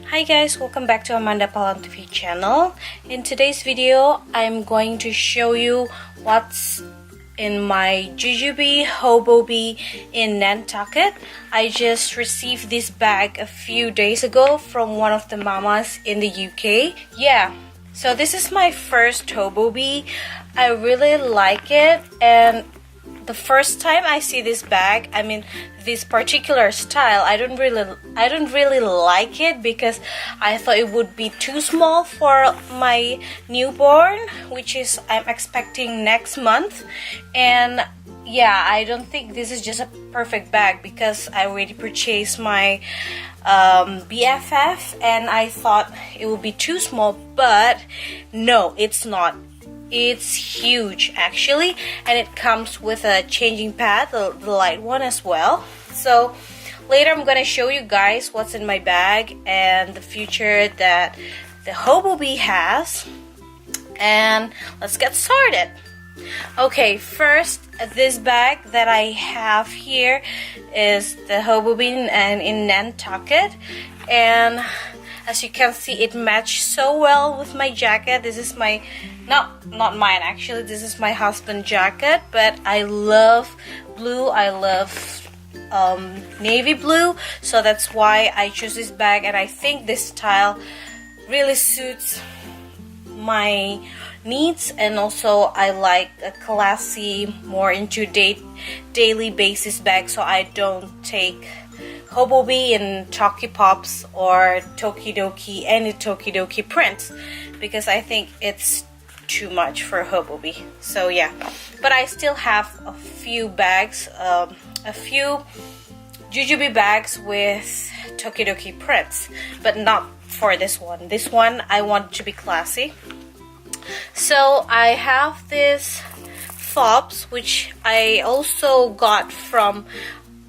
Hi guys, welcome back to Amanda Palang TV channel. In today's video, I'm going to show you what's in my Jujube Hobobe in Nantucket. I just received this bag a few days ago from one of the mamas in the UK. Yeah, so this is my first Hobobe. I really like it, and the first time I see this bag, I mean this particular style, I don't really like it because I thought it would be too small for my newborn, which is I'm expecting next month. And yeah, I don't think this is just a perfect bag because I already purchased my BFF and I thought it would be too small, but no, it's not. It's huge actually, and it comes with a changing pad, the light one as well. So later I'm gonna show you guys what's in my bag and the feature that the Hobobe has, and let's get started. Okay, first, this bag that I have here is the Hobobe and in Nantucket, and as you can see, it matched so well with my jacket. This is my, not mine actually, this is my husband's jacket, but I love blue, I love navy blue, so that's why I choose this bag, and I think this style really suits my needs. And also I like a classy, more into daily basis bag, so I don't take Hobobe in Toki Pops or Tokidoki, any Tokidoki prints, because I think it's too much for Hobobe. So yeah, but I still have a few bags, a few Jujube bags with Tokidoki prints, but not for this one. This one I want to be classy. So I have this fobs, which I also got from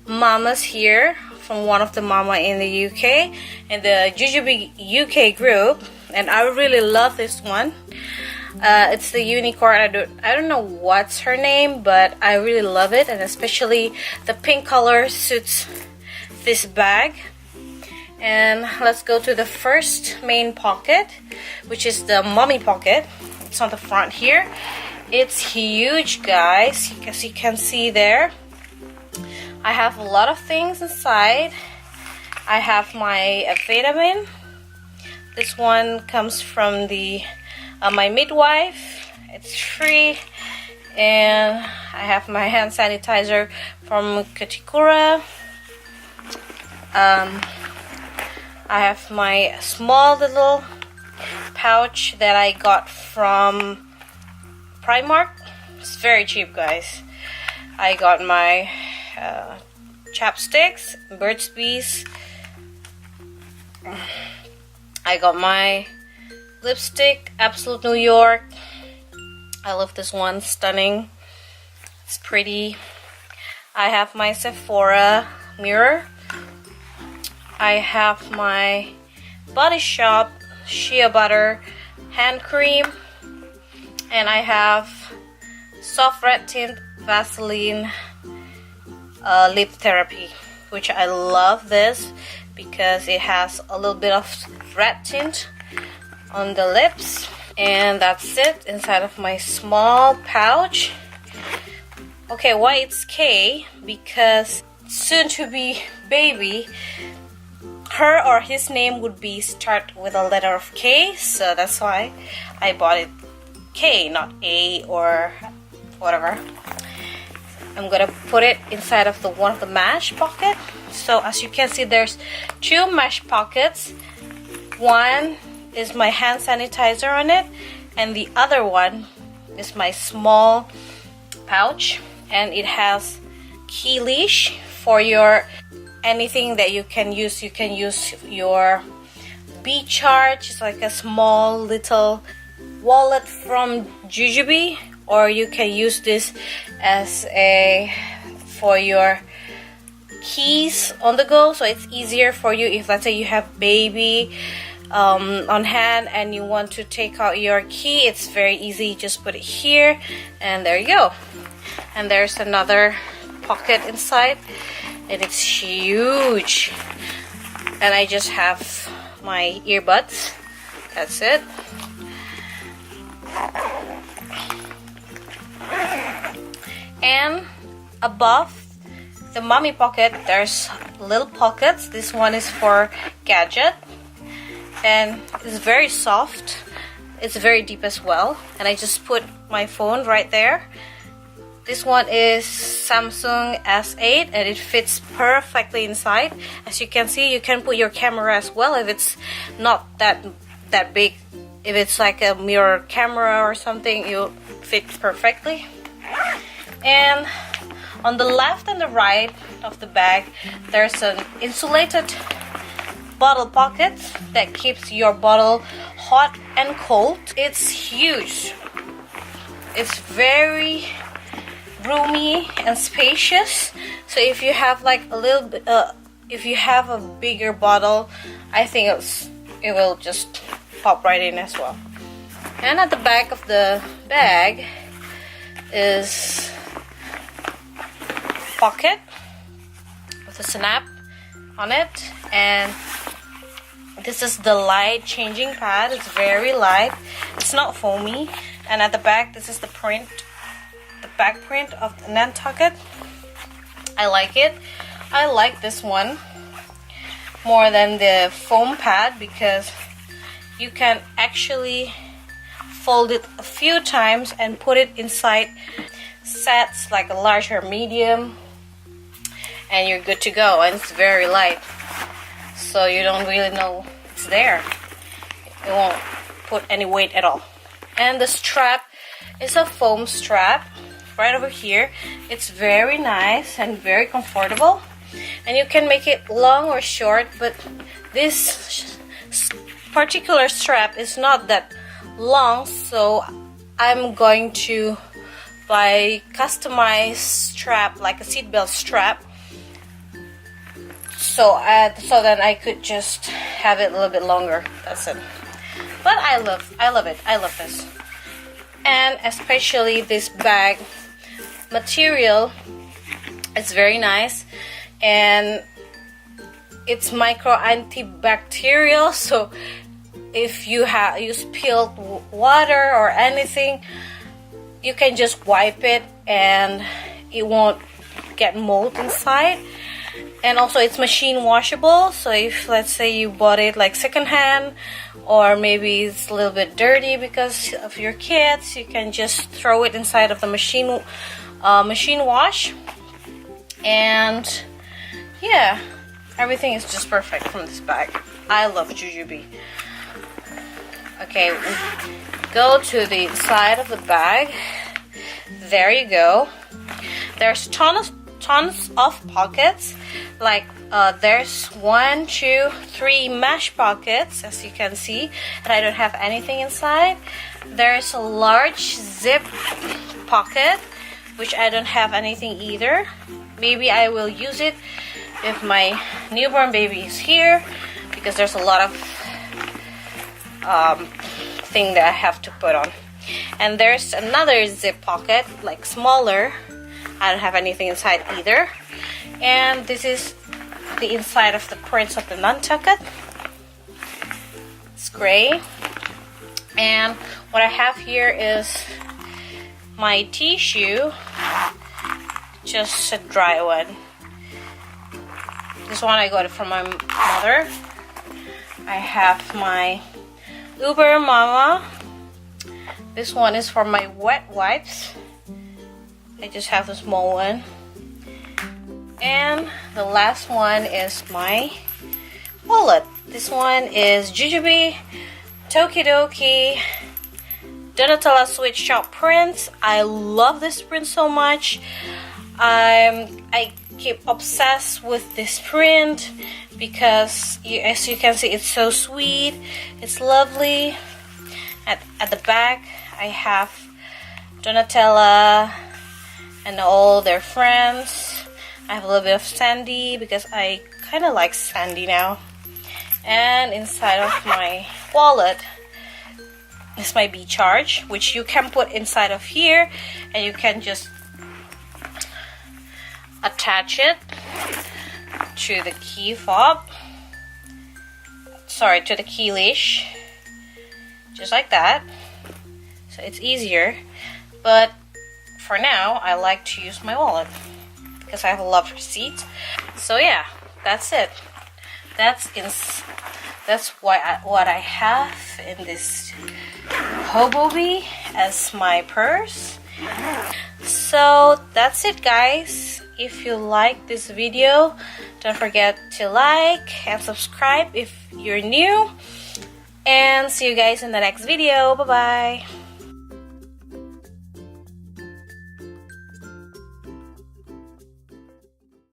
mamas here, from one of the mama in the UK, in the Jujube UK group, and I really love this one. It's the unicorn. I don't know what's her name, but I really love it, and especially the pink color suits this bag. And let's go to the first main pocket, which is the mommy pocket. It's on the front here. It's huge, guys, as you can see there. I have a lot of things inside. I have my vitamin. This one comes from the my midwife. It's free. And I have my hand sanitizer from Katikura. I have my small little pouch that I got from Primark. It's very cheap, guys. I got my chapsticks, Burt's Bees. I got my lipstick, Absolute New York. I love this one, stunning. It's pretty. I have my Sephora mirror. I have my Body Shop Shea Butter hand cream, and I have Soft Red Tint Vaseline lip therapy, which I love this because it has a little bit of red tint on the lips. And that's it inside of my small pouch. Okay, why it's K? Because soon to be baby, her or his name would be start with a letter of K, so that's why I bought it K, not A or whatever. I'm gonna put it inside of one of the mesh pocket. So as you can see, there's two mesh pockets. One is my hand sanitizer on it, and the other one is my small pouch, and it has key leash for your anything that you can use. You can use your B charge. It's like a small little wallet from Jujube, or you can use this as for your keys on the go, so it's easier for you if, let's say, you have baby on hand and you want to take out your key. It's very easy, just put it here and there you go. And there's another pocket inside, and it's huge, and I just have my earbuds. That's it. And above the mommy pocket, there's little pockets. This one is for gadget, and it's very soft. It's very deep as well, and I just put my phone right there. This one is Samsung S8, and it fits perfectly inside. As you can see, you can put your camera as well if it's not that big. If it's like a mirror camera or something, it'll fit perfectly. And on the left and the right of the bag, there's an insulated bottle pocket that keeps your bottle hot and cold. It's huge. It's very roomy and spacious. So if you have like a little bit, if you have a bigger bottle, I think it will just pop right in as well. And at the back of the bag is pocket with a snap on it, and this is the light changing pad. It's very light, it's not foamy. And at the back, this is the print, the back print of the Nantucket. I like it. I like this one more than the foam pad because you can actually fold it a few times and put it inside sets like a large or medium, and you're good to go. And it's very light, so you don't really know it's there. It won't put any weight at all. And the strap is a foam strap right over here. It's very nice and very comfortable, and you can make it long or short, but this particular strap is not that long, so I'm going to buy customized strap, like a seatbelt strap, so then I could just have it a little bit longer. That's it. But I love it. I love this, and especially this bag material. It's very nice, and it's micro antibacterial, so if you spilled water or anything, you can just wipe it and it won't get mold inside. And also it's machine washable, so if let's say you bought it like secondhand, or maybe it's a little bit dirty because of your kids, you can just throw it inside of the machine wash. And yeah, everything is just perfect from this bag. I love Jujube. Okay, go to the side of the bag. There you go. There's tons of pockets. Like there's 1, 2, 3 mesh pockets, as you can see, and I don't have anything inside. There's a large zip pocket, which I don't have anything either. Maybe I will use it if my newborn baby is here, because there's a lot of thing that I have to put on. And there's another zip pocket, like smaller. I don't have anything inside either. And this is the inside of the prints of the Nantucket. It's gray. And what I have here is my tissue, just a dry one. This one I got it from my mother. I have my Uber Mama. This one is for my wet wipes. I just have the small one. And the last one is my wallet. This one is Jujube Tokidoki Donatella Sweet Shop prints. I love this print so much. I keep obsessed with this print because as you can see, it's so sweet, it's lovely. At the back I have Donatella and all their friends. I have a little bit of Sandy because I kind of like Sandy now. And inside of my wallet is my B charge, which you can put inside of here, and you can just attach it to the key fob. to the key leash, just like that. So it's easier, but for now I like to use my wallet because I have a lot of receipts. So yeah, that's it. That's what I have in this Hobobe as my purse. So that's it, guys. If you like this video, don't forget to like and subscribe if you're new, and see you guys in the next video. Bye bye.